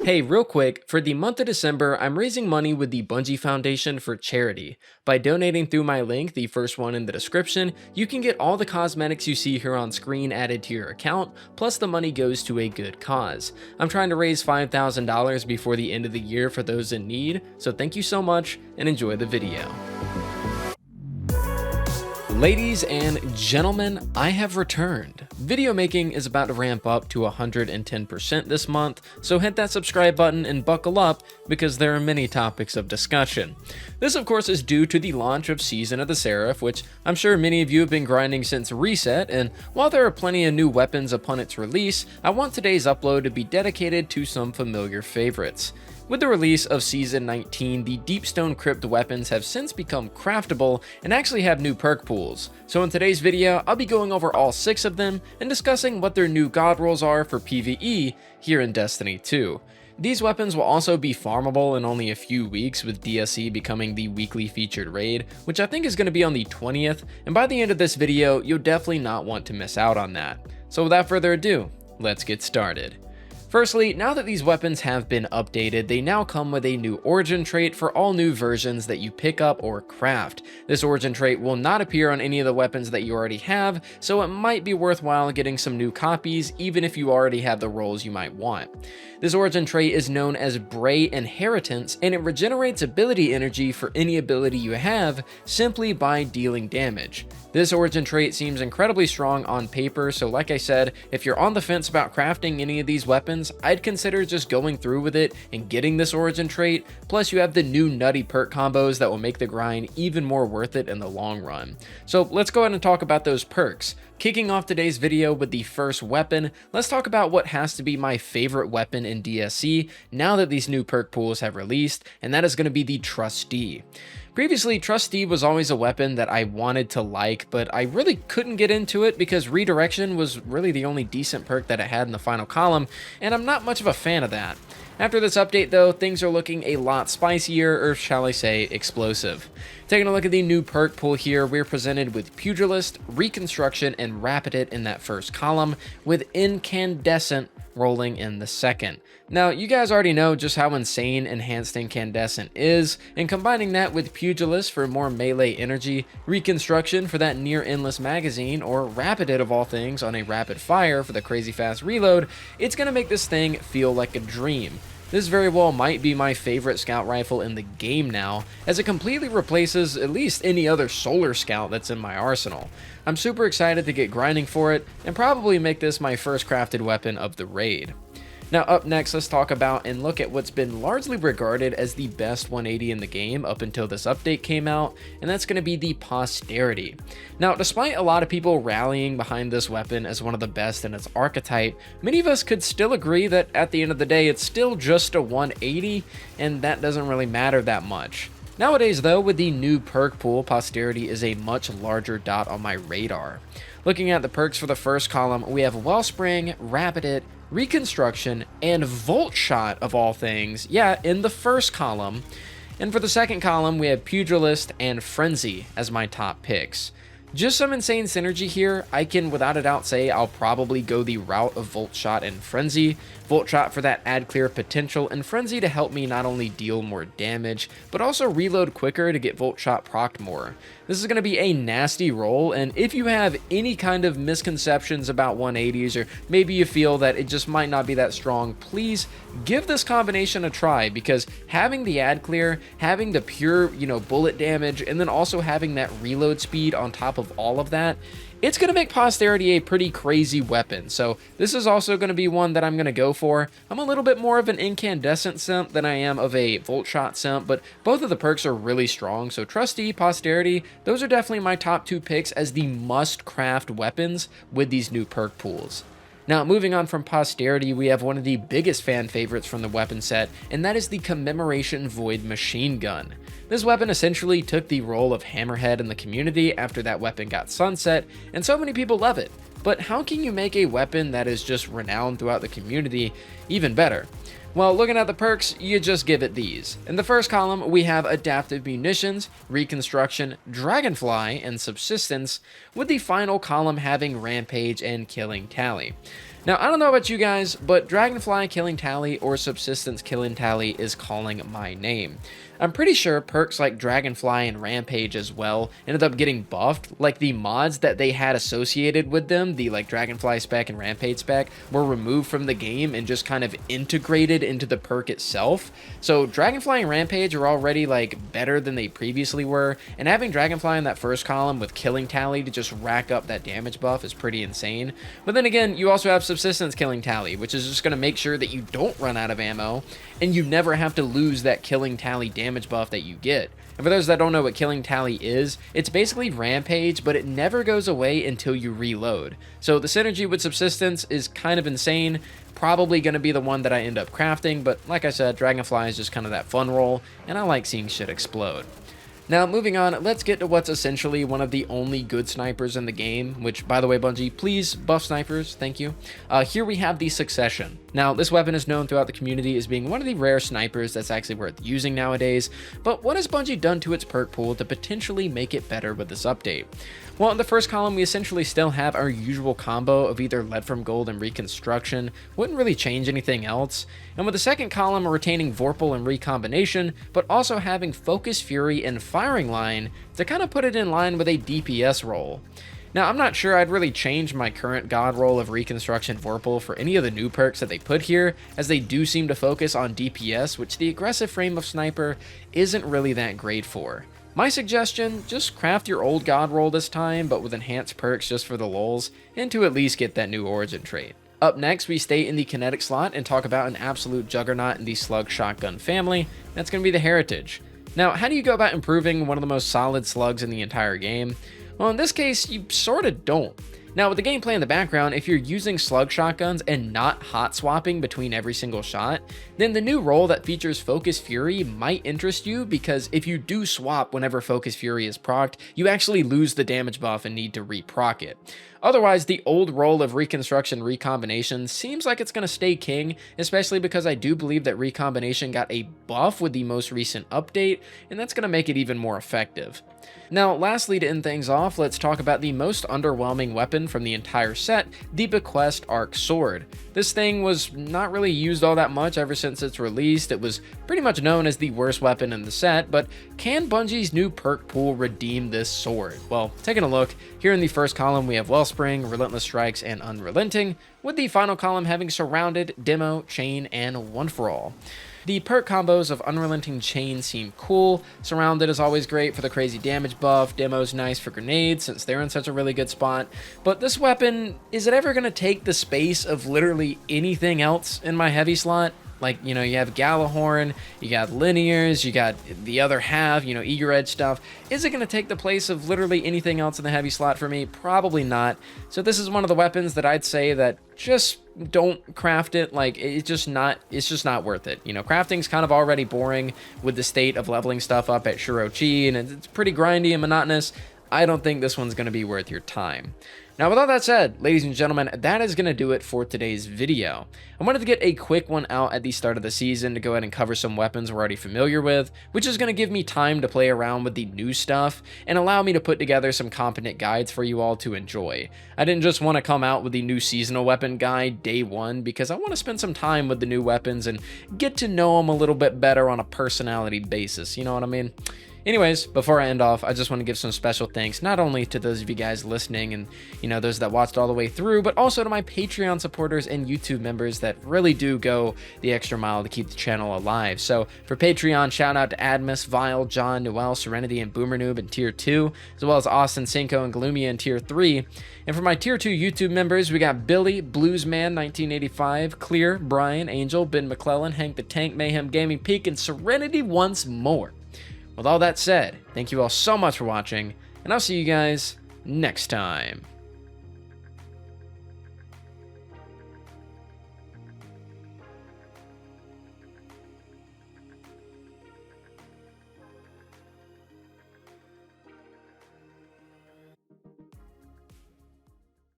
Hey, real quick, for the month of December, I'm raising money with the Bungie Foundation for charity. By donating through my link, the first one in the description, you can get all the cosmetics you see here on screen added to your account, plus the money goes to a good cause. I'm trying to raise $5,000 before the end of the year for those in need, so thank you so much and enjoy the video. Ladies and gentlemen, I have returned. Video making is about to ramp up to 110% this month, so hit that subscribe button and buckle up because there are many topics of discussion. This of course is due to the launch of Season of the Seraph, which I'm sure many of you have been grinding since Reset, and while there are plenty of new weapons upon its release, I want today's upload to be dedicated to some familiar favorites. With the release of Season 19, the Deepstone Crypt weapons have since become craftable and actually have new perk pools. So in today's video, I'll be going over all 6 of them and discussing what their new god rolls are for PvE here in Destiny 2. These weapons will also be farmable in only a few weeks, with 𝗕𝗏𝗄 becoming the weekly featured raid, which I think is going to be on the 20th, and by the end of this video, you'll definitely not want to miss out on that. So without further ado, let's get started. Firstly, now that these weapons have been updated, they now come with a new origin trait for all new versions that you pick up or craft. This origin trait will not appear on any of the weapons that you already have, so it might be worthwhile getting some new copies even if you already have the rolls you might want. This origin trait is known as 𝗕𝗨𝗡𝗚 Inheritance, and it regenerates ability energy for any ability you have simply by dealing damage. This origin trait seems incredibly strong on paper, so like I said, if you're on the fence about crafting any of these weapons, I'd consider just going through with it and getting this origin trait, plus you have the new nutty perk combos that will make the grind even more worth it in the long run. So let's go ahead and talk about those perks. Kicking off today's video with the first weapon, let's talk about what has to be my favorite weapon in DSC now that these new perk pools have released, and that is going to be the TRUSTEE. Previously, TRUSTEE was always a weapon that I wanted to like, but I really couldn't get into it because redirection was really the only decent perk that it had in the final column, and I'm not much of a fan of that. After this update though, things are looking a lot spicier, or shall I say, explosive. Taking a look at the new perk pool here, we're presented with Pugilist, Reconstruction, and Rapidate in that first column, with Incandescent rolling in the second. Now, you guys already know just how insane Enhanced Incandescent is, and combining that with Pugilist for more melee energy, Reconstruction for that near endless magazine, or Rapidate of all things on a rapid fire for the crazy fast reload, it's gonna make this thing feel like a dream. This very well might be my favorite scout rifle in the game now, as it completely replaces at least any other solar scout that's in my arsenal. I'm super excited to get grinding for it, and probably make this my first crafted weapon of the raid. Now up next, let's talk about and look at what's been largely regarded as the best 180 in the game up until this update came out, and that's going to be the Posterity. Now, despite a lot of people rallying behind this weapon as one of the best in its archetype, many of us could still agree that at the end of the day, it's still just a 180, and that doesn't really matter that much. Nowadays though, with the new perk pool, Posterity is a much larger dot on my radar. Looking at the perks for the first column, we have Wellspring, Rapidate, Reconstruction, and Volt Shot of all things, yeah, in the first column. And for the second column, we have Pugilist and Frenzy as my top picks. Just some insane synergy here. I can without a doubt say I'll probably go the route of Volt Shot and Frenzy. Volt Shot for that add clear potential, and Frenzy to help me not only deal more damage, but also reload quicker to get Volt Shot procced more. This is going to be a nasty roll, and if you have any kind of misconceptions about 180s, or maybe you feel that it just might not be that strong, please give this combination a try, because having the add clear, having the pure, bullet damage, and then also having that reload speed on top of all of that, it's going to make Posterity a pretty crazy weapon. So this is also going to be one that I'm going to go for. I'm a little bit more of an Incandescent simp than I am of a Volt Shot simp, but both of the perks are really strong. So TRUSTEE, Posterity, those are definitely my top 2 picks as the must craft weapons with these new perk pools. Now, moving on from Posterity, we have one of the biggest fan favorites from the weapon set, and that is the Commemoratión Void Machine Gun. This weapon essentially took the role of Hammerhead in the community after that weapon got sunset, and so many people love it. But how can you make a weapon that is just renowned throughout the community even better? Well, looking at the perks, you just give it these. In the first column, we have Adaptive Munitions, Reconstruction, Dragonfly, and Subsistence, with the final column having Rampage and Killing Tally. Now, I don't know about you guys, but Dragonfly Killing Tally or Subsistence Killing Tally is calling my name. I'm pretty sure perks like Dragonfly and Rampage as well ended up getting buffed, like the mods that they had associated with them, the like Dragonfly spec and Rampage spec, were removed from the game and just kind of integrated into the perk itself. So Dragonfly and Rampage are already like better than they previously were, and having Dragonfly in that first column with Killing Tally to just rack up that damage buff is pretty insane. But then again, you also have Subsistence Killing Tally, which is just going to make sure that you don't run out of ammo, and you never have to lose that Killing Tally damage buff that you get. And for those that don't know what Killing Tally is, it's basically Rampage, but it never goes away until you reload. So the synergy with Subsistence is kind of insane, probably going to be the one that I end up crafting, but like I said, Dragonfly is just kind of that fun roll, and I like seeing shit explode. Now, moving on, let's get to what's essentially one of the only good snipers in the game, which, by the way, Bungie, please buff snipers, thank you. Here we have the Succession. Now, this weapon is known throughout the community as being one of the rare snipers that's actually worth using nowadays, but what has Bungie done to its perk pool to potentially make it better with this update? Well, in the first column, we essentially still have our usual combo of either Lead from Gold and Reconstruction, wouldn't really change anything else, and with the second column retaining Vorpal and Recombination, but also having Focus Fury and Firing Line to kind of put it in line with a DPS role. Now, I'm not sure I'd really change my current god roll of Reconstruction Vorpal for any of the new perks that they put here, as they do seem to focus on DPS, which the aggressive frame of Sniper isn't really that great for. My suggestion, just craft your old god roll this time, but with enhanced perks just for the lulz, and to at least get that new origin trait. Up next, we stay in the kinetic slot and talk about an absolute juggernaut in the slug shotgun family. That's going to be the Heritage. Now, how do you go about improving one of the most solid slugs in the entire game? Well, in this case, you sort of don't. Now, with the gameplay in the background, if you're using slug shotguns and not hot swapping between every single shot, then the new role that features Focus Fury might interest you, because if you do swap whenever Focus Fury is procced, you actually lose the damage buff and need to re-proc it. Otherwise, the old role of Reconstruction Recombination seems like it's going to stay king, especially because I do believe that Recombination got a buff with the most recent update, and that's going to make it even more effective. Now, lastly, to end things off, let's talk about the most underwhelming weapon from the entire set, the BEQUEST Arc Sword. This thing was not really used all that much ever since its release. It was pretty much known as the worst weapon in the set, but can Bungie's new perk pool redeem this sword? Well, taking a look, here in the first column we have Wellspring, Relentless Strikes, and Unrelenting, with the final column having Surrounded, Demo, Chain, and One for All. The perk combos of Unrelenting Chain seem cool, Surrounded is always great for the crazy damage buff, Demo's nice for grenades since they're in such a really good spot, but this weapon, is it ever going to take the space of literally anything else in my heavy slot? Like, you know, you have Gjallarhorn, you got Linears, you got the other half, you know, Eager Edge stuff. Is it going to take the place of literally anything else in the heavy slot for me? Probably not. So this is one of the weapons that I'd say that just don't craft it. Like, it's just not worth it. You know, crafting's kind of already boring with the state of leveling stuff up at 𝗫𝗄𝗎, and it's pretty grindy and monotonous. I don't think this one's going to be worth your time. Now, with all that said, ladies and gentlemen, that is going to do it for today's video. I wanted to get a quick one out at the start of the season to go ahead and cover some weapons we're already familiar with, which is going to give me time to play around with the new stuff and allow me to put together some competent guides for you all to enjoy. I didn't just want to come out with the new seasonal weapon guide day one, because I want to spend some time with the new weapons and get to know them a little bit better on a personality basis, you know what I mean? Anyways, before I end off, I just want to give some special thanks, not only to those of you guys listening and, you know, those that watched all the way through, but also to my Patreon supporters and YouTube members that really do go the extra mile to keep the channel alive. So for Patreon, shout out to Admus, Vile, John, Noel, Serenity, and Boomer Noob in Tier 2, as well as Austin, Cinco, and Glumia in Tier 3. And for my Tier 2 YouTube members, we got Billy, Bluesman 1985, Clear, Brian, Angel, Ben McClellan, Hank the Tank, Mayhem Gaming Peak, and Serenity once more. With all that said, thank you all so much for watching, and I'll see you guys next time.